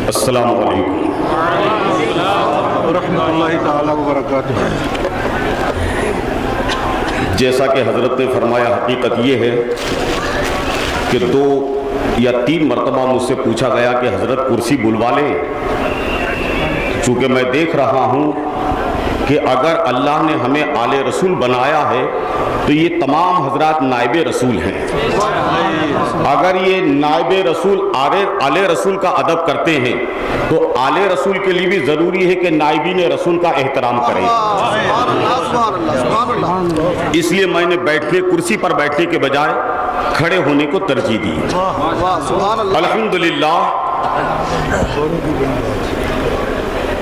अस्सलामु अलैकुम रहमतुल्लाहि ताला व बरकातुहू। जैसा कि हज़रत ने फरमाया, हकीकत ये है कि 2 या 3 मरतबा मुझसे पूछा गया कि हज़रत कुर्सी बुलवा लें। चूँकि मैं देख रहा हूँ कि अगर अल्लाह ने हमें आले रसूल बनाया है तो ये तमाम हजरात नायब रसूल हैं। अगर ये नायब रसूल आले रसूल का अदब करते हैं तो आले रसूल के लिए भी ज़रूरी है कि नायबीन रसूल का एहतराम करें। इसलिए मैंने कुर्सी पर बैठने के बजाय खड़े होने को तरजीह दी। अल्हम्दुलिल्लाह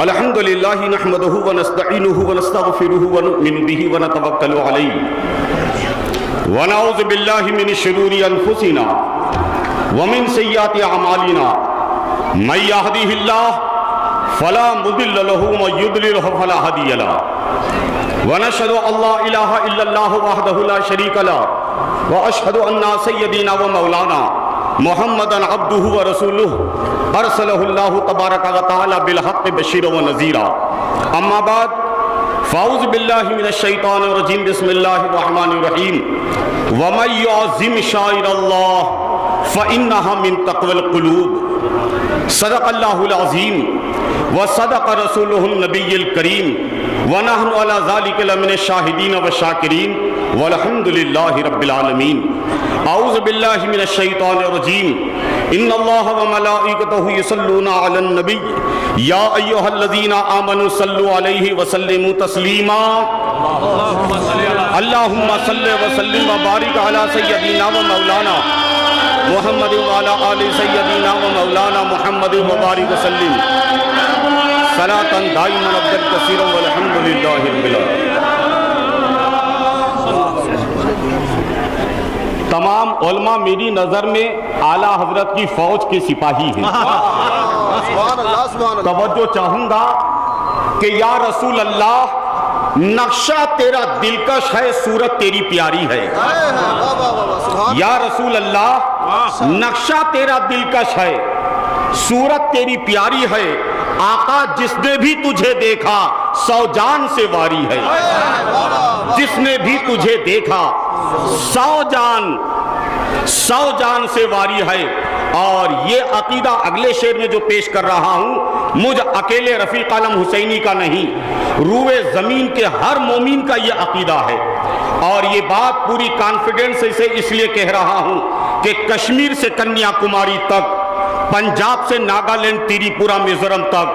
अल्हम्दुलिल्लाहि नहमदुहु व नस्तईनुहु व नस्तगफिरुहु व नुमिनु बिही व नतवक्कलु अलैहि व नऊज़ु बिल्लाहि मिन शुरूरि अनफुसिना व मिन सय्यिआति अमालिना मय यहदिहिल्लाह फला मुदिल्ल लहु व मय युद्लिलहु फला हादिय लहु व नशहदु अल्ला इलाहा इल्लल्लाहु वहदहु ला शरीका लहु व अशहदु अन्ना सय्यदीना व मौलाना मुहम्मदन अब्दुहु व रसूलुहु अरसलहुल्लाहु तबारक व तआला बिल हक़्क़ि बशीरन व नज़ीरा। अम्मा बाद फ़ाऊज़ु बिल्लाहि मिनश शैतानिर रजीम बिस्मिल्लाहिर रहमानिर रहीम। व मय युअज़्ज़िम शाइरल्लाह फ़इन्नहा मिन तक़वल क़ुलूब। सदक़ल्लाहुल अज़ीम व सदक़ रसूलुहुन नबिय्युल करीम व नहनु अला ज़ालिका लमिनश शाहिदीन व शाकिरीन वल्हम्दुलिल्लाहि रब्बिल आलमीन। औज़ु बिल्लाहि मिनश शैतानिर रजीम। इन्नल्लाह व मलाइकतहु युसल्लूना अलन नबी या अय्युहल्लज़ीना आमनु सल्लु अलैहि व सल्लिमू तस्लीमा। अल्लाहुम्मा सल्लि व सल्लिम व बारिक अला सय्यदीना व मौलाना मुहम्मद व अला आलि सय्यदीना व मौलाना मुहम्मद व बारिक व सल्लिम सलातन दाइमन अब्दल कसीरन वल्हम्दुलिल्लाहि रब्बिल आलमीन। तमाम उलमा मेरी नज़र में आला हजरत की फौज के सिपाही हैं। तवज्जो चाहूँगा कि या रसूल अल्लाह, नक्शा तेरा दिलकश है, सूरत तेरी प्यारी है। या रसूल अल्लाह, नक्शा तेरा दिलकश है, सूरत तेरी प्यारी है। आका, जिसने भी तुझे देखा 100 जान से वारी है। जिसने भी तुझे देखा 100 जान से वारी है। और ये अकीदा अगले शेर में जो पेश कर रहा हूँ, मुझ अकेले रफ़ीक आलम हुसैनी का नहीं, रूए ज़मीन के हर मोमिन का ये अकीदा है। और ये बात पूरी कॉन्फिडेंस से इसलिए कह रहा हूँ कि कश्मीर से कन्याकुमारी तक, पंजाब से नागालैंड, त्रिपुरा, मिजोरम तक,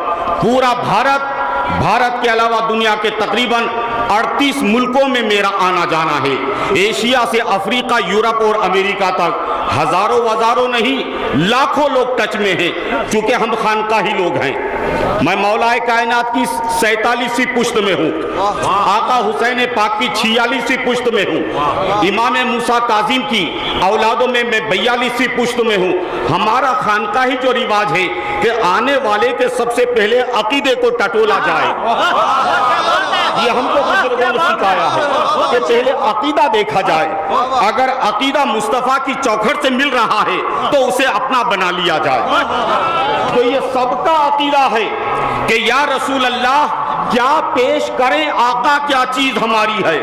पूरा भारत के अलावा दुनिया के तकरीबन 38 मुल्कों में मेरा आना जाना है। एशिया से अफ्रीका, यूरोप और अमेरिका तक हजारों नहीं, लाखों लोग टच में हैं। चूंकि हम खानकाही लोग हैं। मैं मौलाए कायनात की 47वीं पुश्त में हूँ। आका हुसैन पाक की 46वीं पुश्त में हूँ। इमाम मूसा काजिम की औलादों में मैं 42वीं पुश्त में हूँ। हमारा खानकाही जो रिवाज है कि आने वाले के सबसे पहले अकीदे को टटोला जाए, ये हमको बुजुर्गों ने सिखाया है कि पहले अकीदा देखा जाए। अगर अकीदा मुस्तफ़ा की चौखट से मिल रहा है तो उसे अपना बना लिया जाए। तो ये सबका अकीदा है कि या रसूल अल्लाह, क्या पेश करें आका, क्या चीज हमारी है।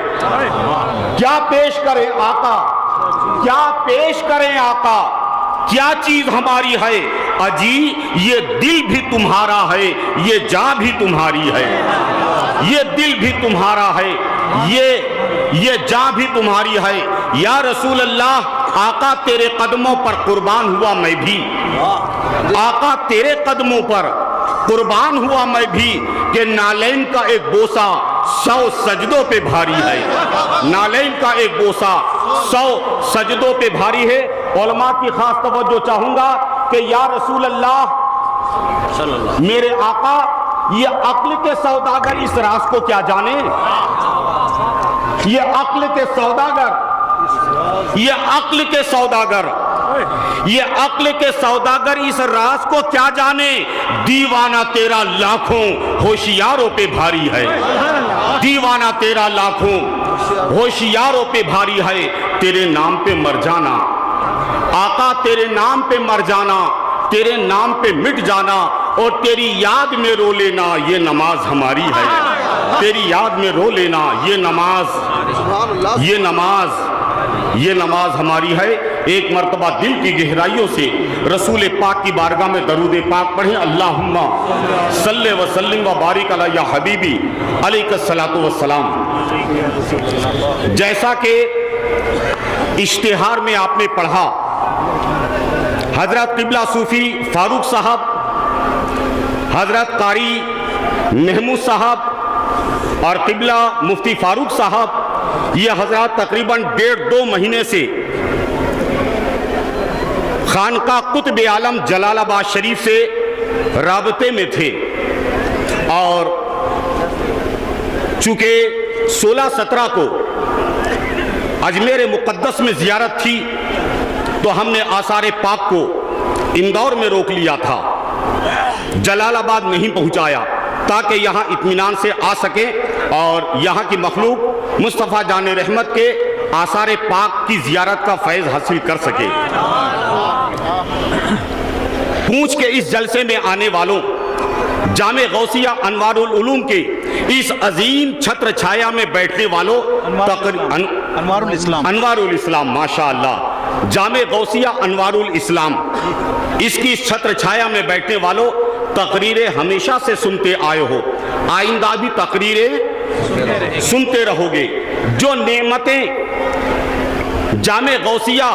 क्या पेश करें आका, क्या पेश करें आका, क्या चीज हमारी है। अजी, ये दिल भी तुम्हारा है, ये जान भी तुम्हारी है। ये दिल भी तुम्हारा है, ये जान भी तुम्हारी है। या रसूल अल्लाह, आका तेरे कदमों पर कुर्बान हुआ मैं भी। आका तेरे कदमों पर कुर्बान हुआ मैं भी कि नालैन का एक बोसा 100 सजदों पे भारी है। नालैन का एक बोसा 100 सजदों पे भारी है। उलमा की खास तवज्जो चाहूंगा कि या रसूल अल्लाह, मेरे आका, ये अक्ल के सौदागर इस राज को क्या जाने। ये अक्ल के सौदागर, ये अक्ल के सौदागर, ये अक्ल के सौदागर इस राज को क्या जाने। दीवाना तेरा लाखों होशियारों पे भारी है। दीवाना तेरा लाखों होशियारों पे भारी है। तेरे नाम पे मर जाना आका तेरे नाम पे मर जाना, तेरे नाम पे मिट जाना और तेरी याद में रो लेना, ये नमाज हमारी है। तेरी याद में रो लेना, ये नमाज हमारी है। एक मर्तबा दिल की गहराइयों से रसूल पाक की बारगाह में दरूद पाक पढ़ें, अल्लाहुम्मा सल्ले व सल्लिम व बारिक अला या हबीबी अलैहिस्सलातु वस्सलाम। जैसा कि इश्तिहार में आपने पढ़ा, हजरत किबला सूफी फारूक साहब, हजरत कारी महमूद साहब और किबला मुफ्ती फारूक साहब, ये हजरत तकरीबन 1.5-2 महीने से खानका कुतुब आलम जलालाबाद शरीफ से राबते में थे और चूंकि 16-17 को अजमेर मुक़द्दस में ज़ियारत थी तो हमने आसार पाक को इंदौर में रोक लिया था, जलालाबाद नहीं पहुंचाया ताकि यहाँ इत्मीनान से आ सके और यहाँ की मखलूक मुस्तफ़ा जान रहमत के आसार पाक की ज़ियारत का फैज़ हासिल कर सके। पूंछ के इस जलसे में आने वालों, जामे गौसिया अनवारुल उलूम के इस अजीम छत्र छाया में बैठने वालों, अनवारुल इस्लाम, माशा अल्लाह, जामे गौसिया अनवारुल इस्लाम, इसकी छत्र छाया में बैठने वालों, तकरीरें हमेशा से सुनते आए हो, आइंदा भी तकरीरें सुनते रहोगे। जो नेमतें जामे गौसिया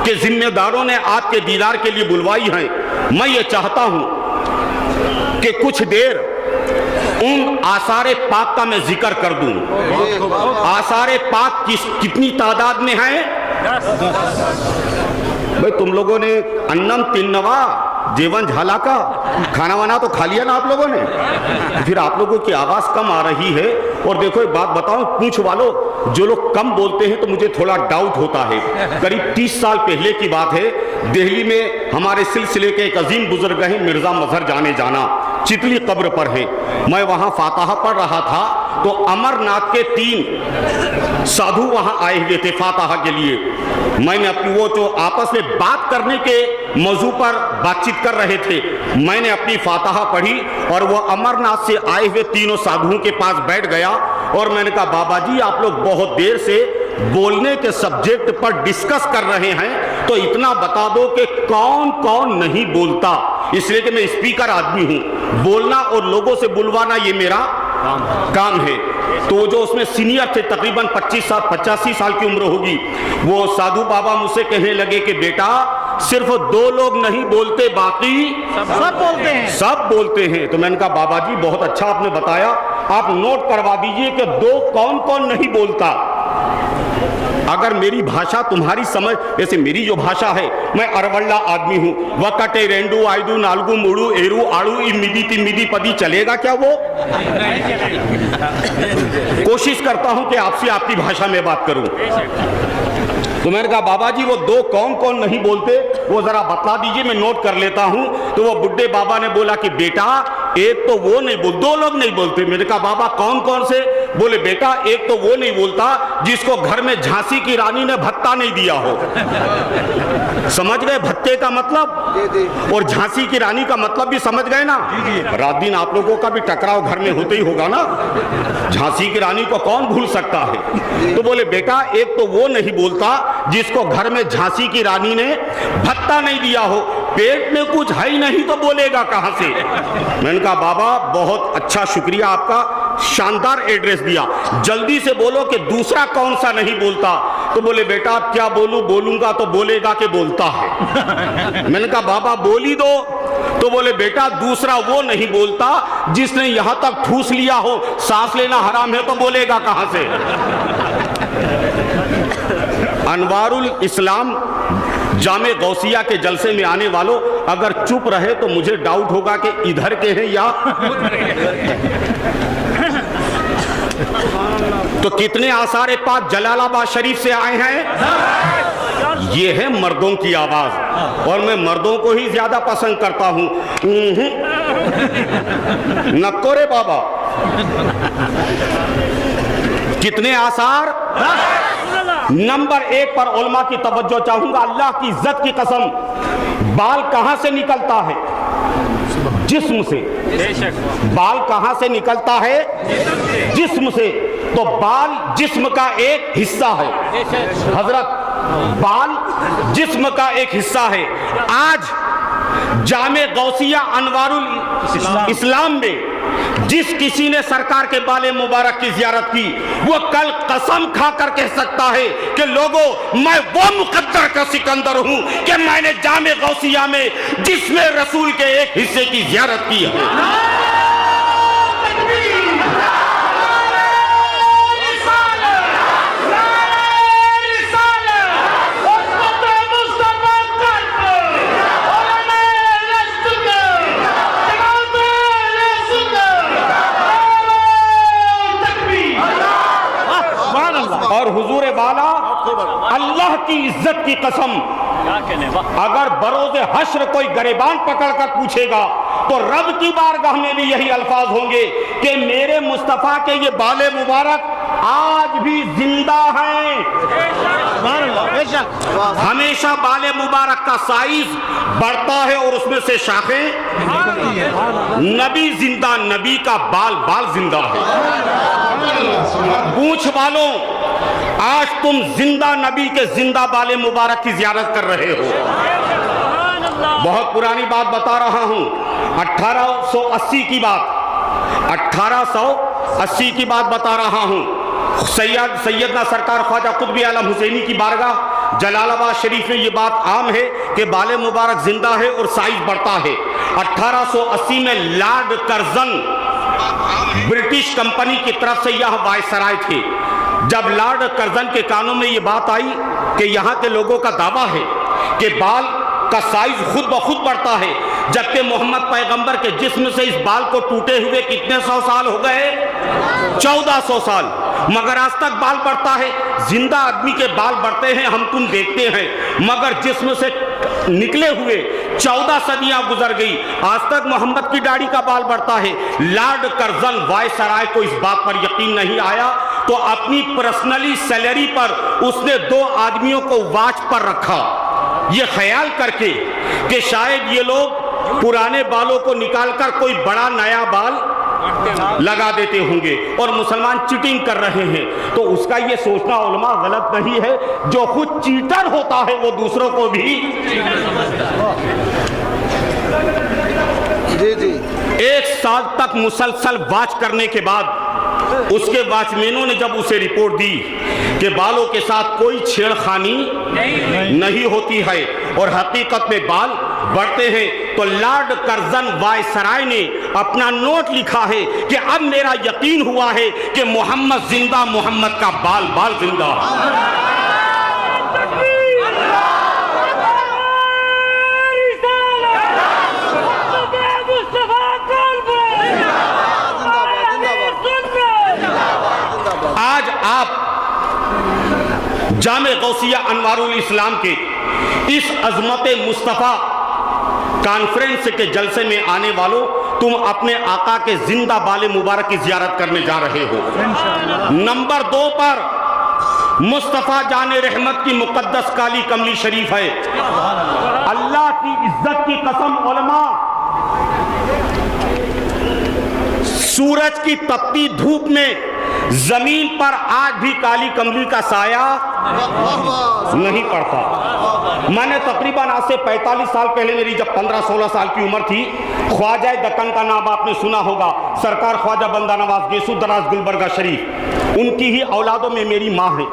के जिम्मेदारों ने आपके दीदार के लिए बुलवाई हैं, मैं ये चाहता हूं कि कुछ देर उन आसारे पाक का मैं जिक्र कर दूं। आसारे पाक कितनी तादाद में है? भाई तुम लोगों ने अन्नम तिन्नवा जेवन झाला का खाना वाना तो खा लिया ना आप लोगों ने, फिर आप लोगों की आवाज कम आ रही है। और देखो एक बात बताऊं, पूछ वालों, जो लोग कम बोलते हैं तो मुझे थोड़ा डाउट होता है। करीब 30 साल पहले की बात है, दिल्ली में हमारे सिलसिले के एक अजीम बुजुर्ग हैं मिर्जा मजहर जाने जाना, चितली कब्र पर है। मैं वहां फातिहा पढ़ रहा था तो अमरनाथ के 3 साधु वहां आए हुए थे फातिहा के लिए। मैंने अपनी वो जो आपस में बात करने के मौजू पर बातचीत कर रहे थे, मैंने अपनी फातिहा पढ़ी और वो अमरनाथ से आए हुए तीनों साधुओं के पास बैठ गया और मैंने कहा, बाबा जी आप लोग बहुत देर से बोलने के सब्जेक्ट पर डिस्कस कर रहे हैं, तो इतना बता दो कि कौन कौन नहीं बोलता, इसलिए कि मैं स्पीकर आदमी हूं, बोलना और लोगों से बुलवाना ये मेरा काम है। तो जो उसमें सीनियर थे, तकरीबन 85 साल की उम्र होगी, वो साधु बाबा मुझसे कहने लगे कि बेटा सिर्फ 2 लोग नहीं बोलते, बाकी सब बोलते हैं। तो मैंने कहा बाबा जी बहुत अच्छा आपने बताया, आप नोट करवा दीजिए कि 2 कौन कौन नहीं बोलता। अगर मेरी भाषा तुम्हारी समझ, जैसे मेरी जो भाषा है, मैं अरवल्ला आदमी हूं, वकटे रेंडू आयदू नालगू मुड़ू एरू आड़ू इमिदी तिमिदी पदी, चलेगा क्या वो? कोशिश करता हूं कि आपसे आपकी भाषा में बात करूं। तो मैंने कहा बाबा जी वो 2 कौन कौन नहीं बोलते वो जरा बता दीजिए, मैं नोट कर लेता हूं। तो वो बुड्ढे बाबा ने बोला कि बेटा एक तो वो नहीं बोल, 2 लोग नहीं बोलते। मैंने कहा बाबा कौन कौन से? बोले बेटा एक तो वो नहीं बोलता जिसको घर में झांसी की रानी ने भत्ता नहीं दिया हो। समझ गए भत्ते का मतलब? और झांसी की रानी का मतलब भी समझ गए ना? रात दिन आप लोगों का भी टकराव घर में होते ही होगा ना, झांसी की रानी को कौन भूल सकता है? तो बोले बेटा एक तो वो नहीं बोलता जिसको घर में झांसी की रानी ने भत्ता नहीं दिया हो, पेट में कुछ है ही नहीं तो बोलेगा कहां से? मैंने कहा बाबा बहुत अच्छा शुक्रिया आपका, शानदार एड्रेस दिया, जल्दी से बोलो कि दूसरा कौन सा नहीं बोलता। तो बोले बेटा आप क्या बोलूं, बोलूंगा तो बोलेगा कि बोलता है। मैंने कहा बाबा बोल ही दो। तो बोले बेटा दूसरा वो नहीं बोलता जिसने यहां तक ठूस लिया हो, सांस लेना हराम है तो बोलेगा कहां से? अनवारुल इस्लाम जामे गौसिया के जलसे में आने वालों, अगर चुप रहे तो मुझे डाउट होगा कि इधर के हैं या तो कितने आसारे पाक जलालाबाद शरीफ से आए हैं? ये है मर्दों की आवाज और मैं मर्दों को ही ज्यादा पसंद करता हूं। नक्को रे बाबा, कितने आसार? नंबर 1 पर उलमा की तवज्जो चाहूंगा। अल्लाह की इज्जत की कसम, बाल कहां से निकलता है? जिस्म से। बाल कहां से निकलता है? जिस्म से। तो बाल जिस्म का एक हिस्सा है हजरत, बाल जिस्म का एक हिस्सा है। आज जामे गौसिया अनवारुल इस्लाम में जिस किसी ने सरकार के बाले मुबारक की जियारत की, वो कल कसम खाकर कह सकता है कि लोगों, मैं वो मुकद्दर का सिकंदर हूं कि मैंने जामे गौसिया में जिसमें रसूल के एक हिस्से की जियारत की है। और हुजूर बाला, अल्लाह की इज्जत की कसम, अगर बरोज़े हश्र कोई गरेबान पकड़कर पूछेगा तो रब की बारगाह में भी यही अल्फाज होंगे कि मेरे मुस्तफा के ये बाले मुबारक आज भी जिंदा हैं। हमेशा बाले मुबारक का साइज बढ़ता है और उसमें से शाखें, नबी जिंदा, नबी का बाल बाल जिंदा है। पूछ वालों, आज तुम जिंदा नबी के जिंदा बाले मुबारक की जियारत कर रहे हो। बहुत पुरानी बात बता रहा हूं, 1880 की बात, 1880 की बात बता रहा हूं। सैयदना सरकार ख्वाजा कुतुब आलम हुसैनी की बारगाह जलालाबाद शरीफ में ये बात आम है कि बाले मुबारक जिंदा है और साइज बढ़ता है। 1880 में लॉर्ड कर्जन ब्रिटिश कंपनी की तरफ से यह वायसराय थे। जब लॉर्ड कर्जन के कानों में ये बात आई कि यहाँ के लोगों का दावा है कि बाल का साइज खुद ब खुद बढ़ता है, जबकि मोहम्मद पैगंबर के जिस्म से इस बाल को टूटे हुए कितने सौ साल हो गए? 1400 साल, मगर आज तक बाल बढ़ता है। जिंदा आदमी के बाल बढ़ते हैं, हम तुम देखते हैं, मगर जिस्म से निकले हुए 14 सदियां गुजर गई, आज तक मोहम्मद की दाढ़ी का बाल बढ़ता है। लॉर्ड कर्जन वायसराय को इस बात पर यकीन नहीं आया तो अपनी पर्सनली सैलरी पर उसने 2 आदमियों को वॉच पर रखा, ये ख्याल करके कि शायद ये लोग पुराने बालों को निकालकर कोई बड़ा नया बाल लगा देते होंगे और मुसलमान चीटिंग कर रहे हैं। तो उसका ये सोचना उलमा गलत नहीं है। जो खुद चीटर होता है वो दूसरों को भी जी 1 साल तक मुसलसल वॉच करने के बाद उसके वॉचमैनों ने जब उसे रिपोर्ट दी कि बालों के साथ कोई छेड़खानी नहीं होती है और हकीकत में बाल बढ़ते हैं, तो लॉर्ड कर्जन वायसराय ने अपना नोट लिखा है कि अब मेरा यकीन हुआ है कि मोहम्मद जिंदा, मोहम्मद का बाल बाल जिंदा। आज आप जामे गौसिया अनवारुल इस्लाम के इस अजमत मुस्तफ़ा कॉन्फ्रेंस के जलसे में आने वालों, तुम अपने आका के जिंदा बाले मुबारक की जियारत करने जा रहे हो। नंबर 2 पर मुस्तफ़ा जाने रहमत की मुकद्दस काली कमली शरीफ है। अल्लाह की इज्जत की कसम उलमा, सूरज की तपती धूप में जमीन पर आज भी काली कमली का साया नहीं पड़ता। मैंने तकरीबन आज से 45 साल पहले, मेरी जब 15-16 साल की उम्र थी, ख्वाजा दक्कन का नाम आपने सुना होगा, सरकार ख्वाजा बंदा नवाज गेसू दराज गुलबर्गा शरीफ, उनकी ही औलादों में मेरी माँ है।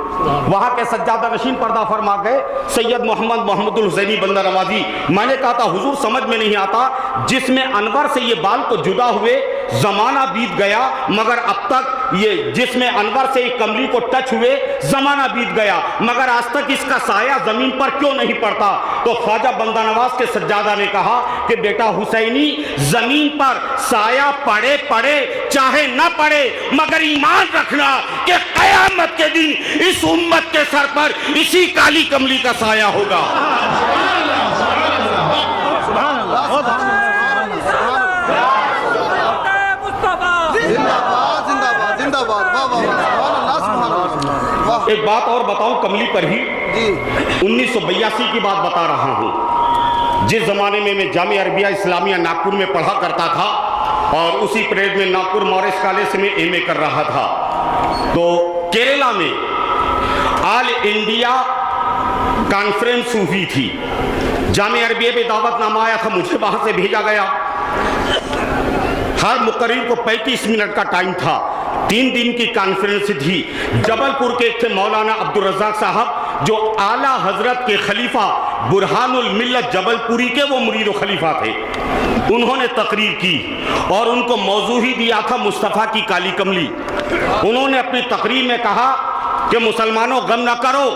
वहाँ के सज्जादा नशीन पर्दा फरमा गए सैयद मोहम्मद मोहम्मदुल हुसैनी बंदा नवाजी। मैंने कहा था हुजूर समझ में नहीं आता, जिसमें अनवर से ये बाल को जुदा हुए जमाना बीत गया, मगर अब तक ये जिसमें अनवर से एक कमली को टच हुए जमाना बीत गया, मगर आज तक इसका साया जमीन पर क्यों नहीं पड़ता? तो ख्वाजा बंदा नवाज के सज्जादा ने कहा कि बेटा हुसैनी, जमीन पर साया पड़े पड़े चाहे न पड़े, मगर ईमान रखना कि कयामत के दिन इस उम्मत के सर पर इसी काली कमली का साया होगा। एक बात और बताऊं कमली पर ही, 1982 की बात बता रहा हूं। जिस जमाने में मैं जामिया अरबिया इस्लामिया नागपुर में पढ़ा करता था और उसी पीरियड में नागपुर मॉरिस कॉलेज से मैं एमए कर रहा था, तो केरला में ऑल इंडिया कॉन्फ्रेंस हुई थी। जामिया अरबिया में दावतनामा आया था, मुझे वहां से भेजा गया। हर मुकर्रिर को 35 मिनट का टाइम था। 3 दिन की कॉन्फ्रेंस थी। जबलपुर के थे मौलाना अब्दुल रज़ाक साहब, जो आला हजरत के खलीफा बुरहानुल मिल्लत जबलपुरी के वो मुरीद खलीफा थे। उन्होंने तकरीर की और उनको मौजू ही दिया था मुस्तफ़ा की काली कमली। उन्होंने अपनी तकरीर में कहा कि मुसलमानों गम न करो,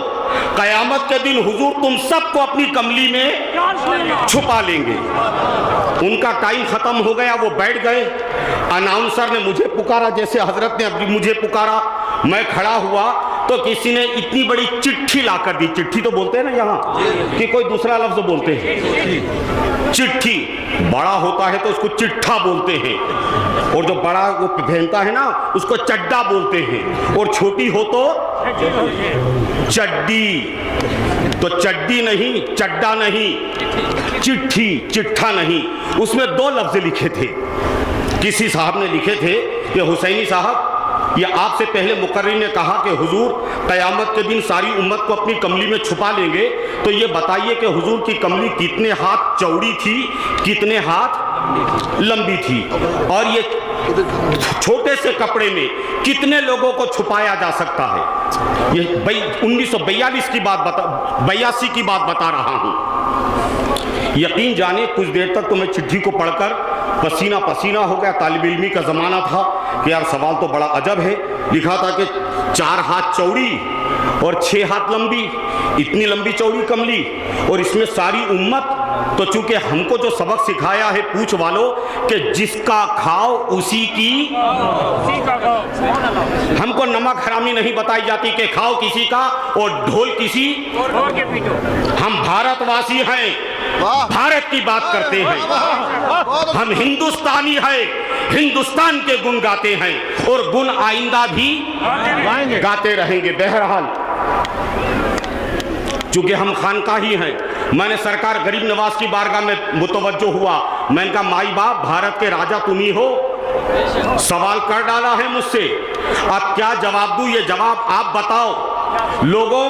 कयामत के दिन हुजूर तुम सबको अपनी कमली में छुपा लेंगे। उनका टाइम खत्म हो गया, वो बैठ गए। अनाउंसर ने मुझे पुकारा, जैसे हजरत ने अभी मुझे पुकारा। मैं खड़ा हुआ तो किसी ने इतनी बड़ी चिट्ठी ला कर दी। चिट्ठी तो बोलते हैं ना यहाँ, कि कोई दूसरा लफ्ज बोलते हैं। चिट्ठी बड़ा होता है तो उसको चिट्ठा बोलते हैं, और जो बड़ा वो पहनता है ना उसको चड्डा बोलते हैं, और छोटी हो तो चड्डी। तो चड्डी नहीं, चड्डा नहीं, चिट्ठी, चिट्ठा नहीं। उसमें 2 लफ्ज लिखे थे। किसी साहब ने लिखे थे कि हुसैनी साहब, ये आपसे पहले मुकर्रिर ने कहा कि हुजूर क़यामत के दिन सारी उम्मत को अपनी कमली में छुपा लेंगे, तो ये बताइए कि हुजूर की कमली कितने हाथ चौड़ी थी, कितने हाथ लंबी थी, और ये छोटे से कपड़े में कितने लोगों को छुपाया जा सकता है। ये 1942 की बात 82 की बात बता रहा हूँ। यकीन जाने कुछ देर तक तो मैं चिट्ठी को पढ़कर पसीना पसीना हो गया। तालिब इल्मी का ज़माना था कि यार सवाल तो बड़ा अजब है। लिखा था कि 4 हाथ चौड़ी और 6 हाथ लंबी, इतनी लंबी चौड़ी कमली, और इसमें सारी उम्मत। तो चूंकि हमको जो सबक सिखाया है पूछ वालों कि जिसका खाओ उसी की, हमको नमक हरामी नहीं बताई जाती कि खाओ किसी का और ढोल किसी। हम भारतवासी हैं, भारत की बात करते हैं। हम हिंदुस्तानी हैं, हिंदुस्तान के गुण गाते हैं, और गुण आइंदा भी गाते रहेंगे। बहरहाल चूंकि हम खानकाही हैं, मैंने सरकार गरीब नवाज की बारगाह में मुतवज्जो हुआ। मैंने कहा माई बाप भारत के राजा तुम ही हो, सवाल कर डाला है मुझसे, अब क्या जवाब दूं? ये जवाब आप बताओ। लोगों,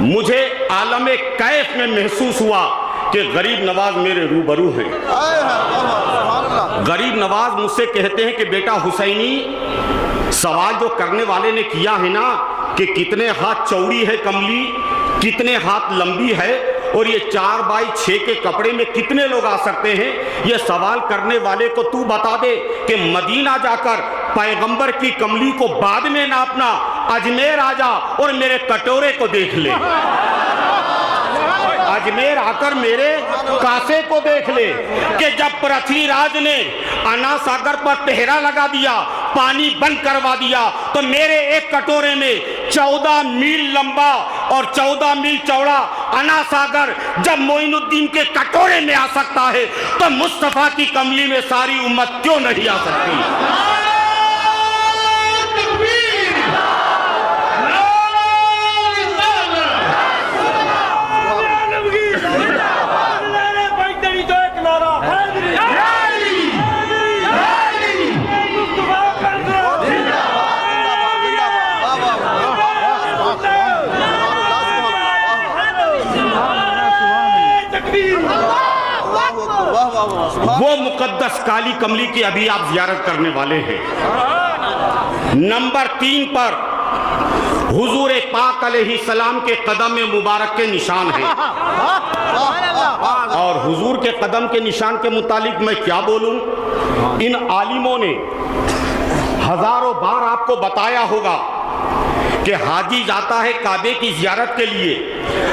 मुझे आलमे कैफ में महसूस हुआ कि गरीब नवाज मेरे रूबरू हैं। गरीब नवाज मुझसे कहते हैं कि बेटा हुसैनी, सवाल जो करने वाले ने किया है ना कि कितने हाथ चौड़ी है कमली, कितने हाथ लंबी है, और ये 4 बाई 6 के कपड़े में कितने लोग आ सकते हैं, ये सवाल करने वाले को तू बता दे कि मदीना जाकर पैगंबर की कमली को बाद में नापना, अजमेर आजा और मेरे कटोरे को देख ले। अजमेर आकर मेरे कासे को देख ले कि जब पृथ्वीराज ने अन्ना सागर पर पहरा लगा दिया, पानी बंद करवा दिया, तो मेरे एक कटोरे में 14 मील लंबा और 14 मील चौड़ा अन्ना सागर जब मोइनुद्दीन के कटोरे में आ सकता है, तो मुस्तफा की कमली में सारी उम्मत क्यों नहीं आ सकती? वो मुकद्दस काली कमली की अभी आप ज़ियारत करने वाले हैं। नंबर 3 पर हुजूर पाक अलैहिस्सलाम के कदम मुबारक के निशान हैं। और हुजूर के कदम के निशान के मुतालिक मैं क्या बोलूं? इन आलिमों ने हजारों बार आपको बताया होगा कि हाजी जाता है काबे की ज़ियारत के लिए,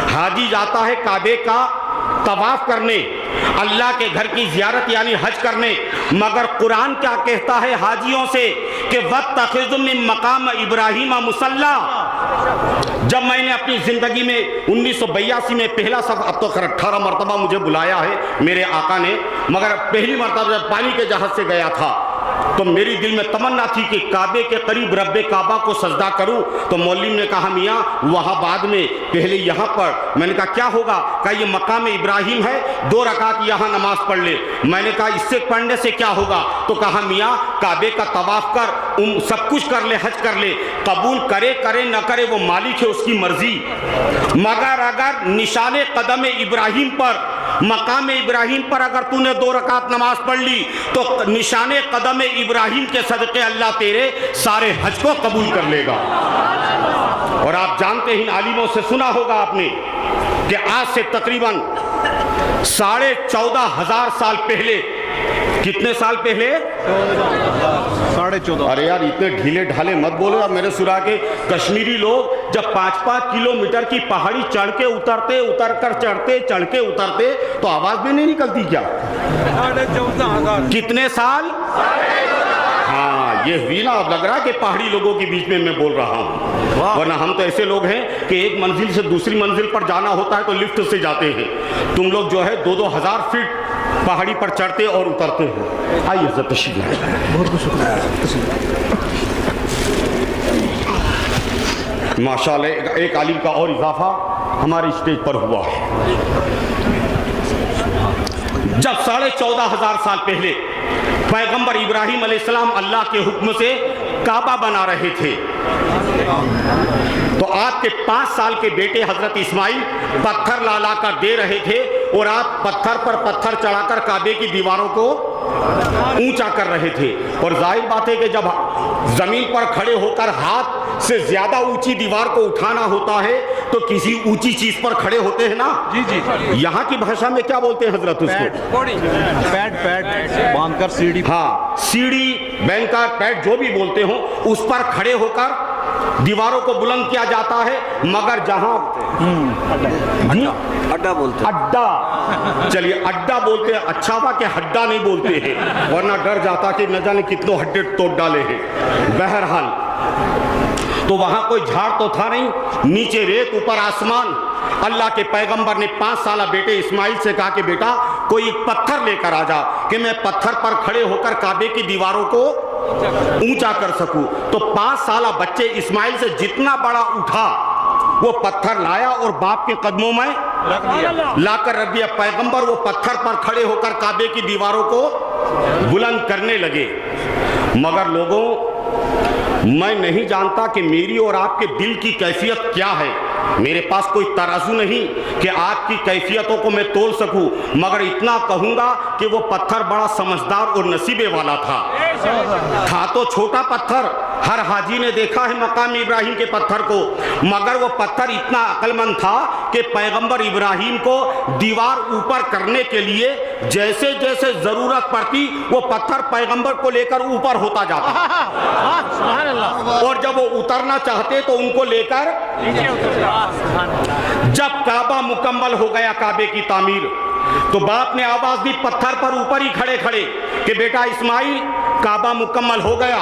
हाजी जाता है काबे का तवाफ करने, अल्लाह के घर की ज़ियारत यानी हज करने, मगर कुरान क्या कहता है हाजियों से कि वत्तखिज़ु मिन मकाम इब्राहीम मुसल्ला। जब मैंने अपनी ज़िंदगी में 1982 में पहला सफ़र, अब तो 18 मरतबा मुझे बुलाया है मेरे आका ने, मगर पहली मरतबा जब पानी के जहाज़ से गया था तो मेरी दिल में तमन्ना थी कि काबे के करीब रब्बे काबा को सजदा करूं। तो मौलवी ने कहा मियाँ वहाँ बाद में, पहले यहाँ पर। मैंने कहा क्या होगा? कहा ये मकाम इब्राहिम है, 2 रकात यहाँ नमाज पढ़ ले। मैंने कहा इससे पढ़ने से क्या होगा? तो कहा मियाँ काबे का तवाफ कर, सब कुछ कर ले, हज कर ले, कबूल करे करे न करे वो मालिक है, उसकी मर्जी। मगर अगर निशाने कदम इब्राहिम पर, मकाम इब्राहिम पर अगर तूने 2 रकात नमाज पढ़ ली तो निशाने कदम इब्राहिम के सदक़े अल्लाह तेरे सारे हज को कबूल कर लेगा। और आप जानते हैं, आलिमों से सुना होगा आपने कि आज से तकरीबन 14,500 साल पहले, कितने साल पहले? 14,500। अरे यार इतने ढीले ढाले मत बोलो यार मेरे सुरा के। कश्मीरी लोग जब 5-5 किलोमीटर की पहाड़ी चढ़ के उतरते, उतर कर चढ़ते, चढ़ के उतरते, तो आवाज भी नहीं निकलती क्या? 14,500। कितने साल? हाँ, ये हुई ना। अब लग रहा है कि पहाड़ी लोगों के बीच में मैं बोल रहा हूँ, वरना हम तो ऐसे लोग हैं कि एक मंजिल से दूसरी मंजिल पर जाना होता है तो लिफ्ट से जाते हैं। तुम लोग जो है 2-2 हज़ार फीट पहाड़ी पर चढ़ते और उतरते हो। आइए जरा तशरीफ लाइए। बहुत शुक्रिया। माशाअल्लाह एक आलिम का और इजाफा हमारे स्टेज पर हुआ है। जब 14,500 साल पहले पैगंबर इब्राहिम अलैहिस्सलाम अल्लाह के हुक्म से काबा बना रहे थे, तो आपके 5 साल के बेटे हजरत इस्माइल पत्थर ला ला कर दे रहे थे और आप पत्थर पर पत्थर चढ़ाकर काबे की दीवारों को ऊंचा कर रहे थे। और जाहिर बात है कि जब जमीन पर खड़े होकर हाथ से ज्यादा ऊंची दीवार को उठाना होता है तो किसी ऊंची चीज पर खड़े होते हैं ना। जी जी। यहाँ की भाषा में क्या बोलते हैं हजरत उसको? पैड बांधकर सीढ़ी। हाँ, सीढ़ी, बैंकर, पैड जो भी बोलते हो, उस पर खड़े होकर दीवारों को बुलंद किया जाता है। मगर जहां अड्डा बोलते, अड्डा, चलिए अड्डा बोलते हैं। अच्छा हुआ कि हड्डा नहीं बोलते हैं, वरना डर जाता कि न जाने कितनों हड्डे तोड़ डाले हैं। बहरहाल तो वहां कोई झाड़ तो था नहीं, नीचे रेत, ऊपर आसमान। अल्लाह के पैगंबर ने 5 साल बेटे इस्माइल से कहा कि बेटा कोई पत्थर लेकर आ जा कि मैं पत्थर पर खड़े होकर काबे की दीवारों को ऊंचा कर सकूं। तो 5 साल बच्चे इस्माइल से जितना बड़ा उठा वो पत्थर लाया और बाप के कदमों में लाकर रख दिया। पैगंबर वो पत्थर पर खड़े होकर काबे की दीवारों को बुलंद करने लगे। मगर लोगों, मैं नहीं जानता कि मेरी और आपके दिल की कैफियत क्या है। मेरे पास कोई तराजू नहीं कि आपकी कैफियतों को मैं तोल सकूं, मगर इतना कहूंगा कि वो पत्थर बड़ा समझदार और नसीबे वाला था तो छोटा पत्थर, हर हाजी ने देखा है मकाम इब्राहिम के पत्थर को, मगर वो पत्थर इतना अक्लमंद था कि पैगंबर इब्राहिम को दीवार ऊपर करने के लिए जैसे जैसे जरूरत पड़ती वो पत्थर पैगंबर को लेकर ऊपर होता जाता और जब वो उतरना चाहते तो उनको लेकर। जब काबा मुकम्मल हो गया, काबे की तामीर, तो बाप ने आवाज दी पत्थर पर ऊपर ही खड़े खड़े कि बेटा इस्माइल, काबा मुकम्मल हो गया,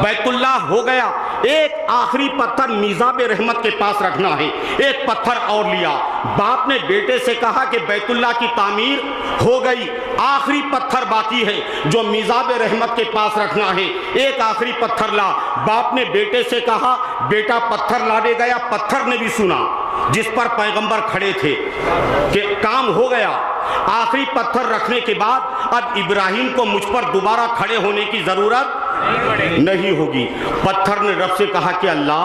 बैतुल्लाह हो गया, एक आखिरी पत्थर मिज़ाब रहमत के पास रखना है। एक पत्थर और लिया। बाप ने बेटे से कहा कि बैतुल्लाह की तामीर हो गई, आखिरी पत्थर बाकी है जो मिज़ाब रहमत के पास रखना है, एक आखिरी पत्थर ला। बाप ने बेटे से कहा, बेटा पत्थर लाने गया। पत्थर ने भी सुना जिस पर पैगंबर खड़े थे कि काम हो गया। आखिरी पत्थर रखने के बाद अब इब्राहिम को मुझ पर दोबारा खड़े होने की जरूरत नहीं होगी। पत्थर ने रब से कहा कि अल्लाह,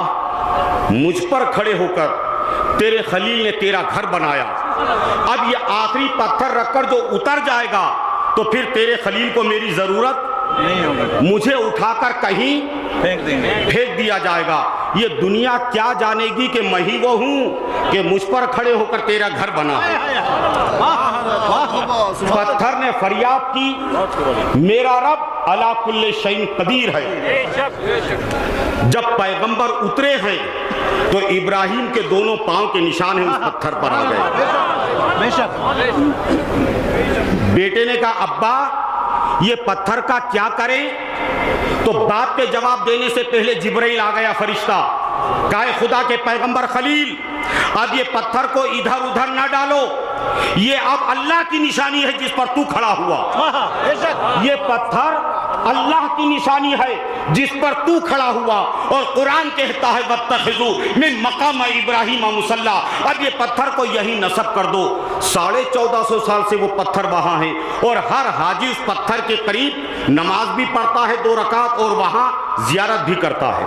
मुझ पर खड़े होकर तेरे खलील ने तेरा घर बनाया, अब ये आखिरी पत्थर रखकर जो उतर जाएगा तो फिर तेरे खलील को मेरी जरूरत नहीं होगी, मुझे उठाकर कहीं फेंक दिया जाएगा। ये दुनिया क्या जानेगी कि मैं ही वो हूं कि मुझ पर खड़े होकर तेरा घर बना है। पत्थर ने फरियाद की, मेरा रब अला कुल्ले शैइन कदीर है। जब पैगंबर उतरे हैं तो इब्राहिम के दोनों पांव के निशान हैं उस पत्थर पर आ गए। बेटे ने कहा, अब्बा ये पत्थर का क्या करें? तो बाप के जवाब देने से पहले जिब्राइल आ गया फरिश्ता, कहा खुदा के पैगंबर खलील, अब ये पत्थर को इधर उधर ना डालो, ये अब अल्लाह की निशानी है जिस पर तू खड़ा हुआ। ये पत्थर अल्लाह की निशानी है जिस पर तू खड़ा हुआ, और कुरान कहता है वत्तखिज़ू मिन मकाम इब्राहीम मुसल्ला। अब ये पत्थर को यही नस्ब कर दो। 1450 साल से वो पत्थर वहां है, और हर हाजी उस पत्थर के करीब नमाज भी पढ़ता है 2 रकात, और वहां जियारत भी करता है।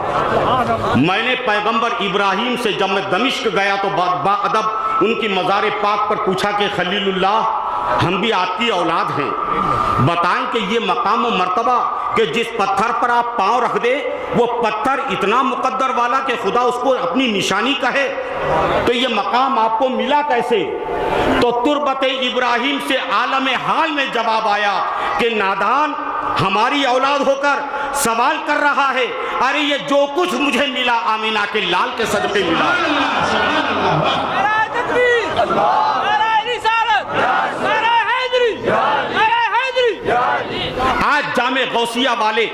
मैंने पैगंबर इब्राहीम से जब मैं दमिश्क गया तो बाअदब उनकी मज़ार पाक पर पूछा कि खलीलुल्लाह, हम भी आपकी औलाद हैं, बताएं कि ये मकाम व मर्तबा कि जिस पत्थर पर आप पांव रख दे वो पत्थर इतना मुकद्दर वाला कि खुदा उसको अपनी निशानी कहे, तो ये मकाम आपको मिला कैसे? तो तुरबत इब्राहीम से आलम हाल में जवाब आया कि नादान हमारी औलाद होकर सवाल कर रहा है, अरे ये जो कुछ मुझे मिला आमीना के लाल के सदके मिला। आज जामे गौसिया वाले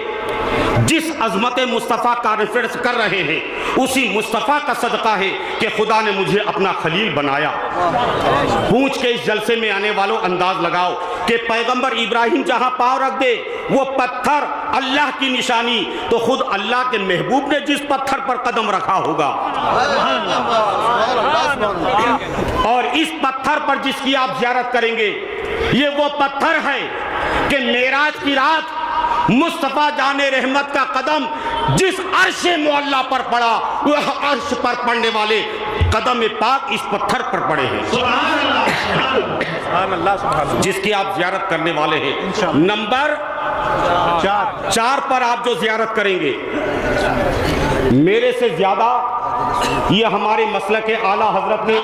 जिस अजमत मुस्तफ़ा का रेफरेंस कर रहे हैं, उसी मुस्तफ़ा का सदका है कि खुदा ने मुझे अपना खलील बनाया। पूछ के इस जलसे में आने वालों अंदाज लगाओ कि पैगंबर इब्राहिम जहां पांव रख दे वो पत्थर अल्लाह की निशानी, तो खुद अल्लाह के महबूब ने जिस पत्थर पर कदम रखा होगा, और इस पत्थर पर जिसकी आप ज़ियारत करेंगे ये वो पत्थर है कि मेराज की रात मुस्तफ़ा जाने रहमत का कदम जिस अर्श मुअल्ला पर पड़ा, वह अर्श पर पड़ने वाले कदम पाक इस पत्थर पर पड़े हैं, जिसकी आप ज़ियारत करने वाले हैं। नंबर 4 पर आप जो ज़ियारत करेंगे, मेरे से ज़्यादा ये हमारे मसलक के आला हजरत ने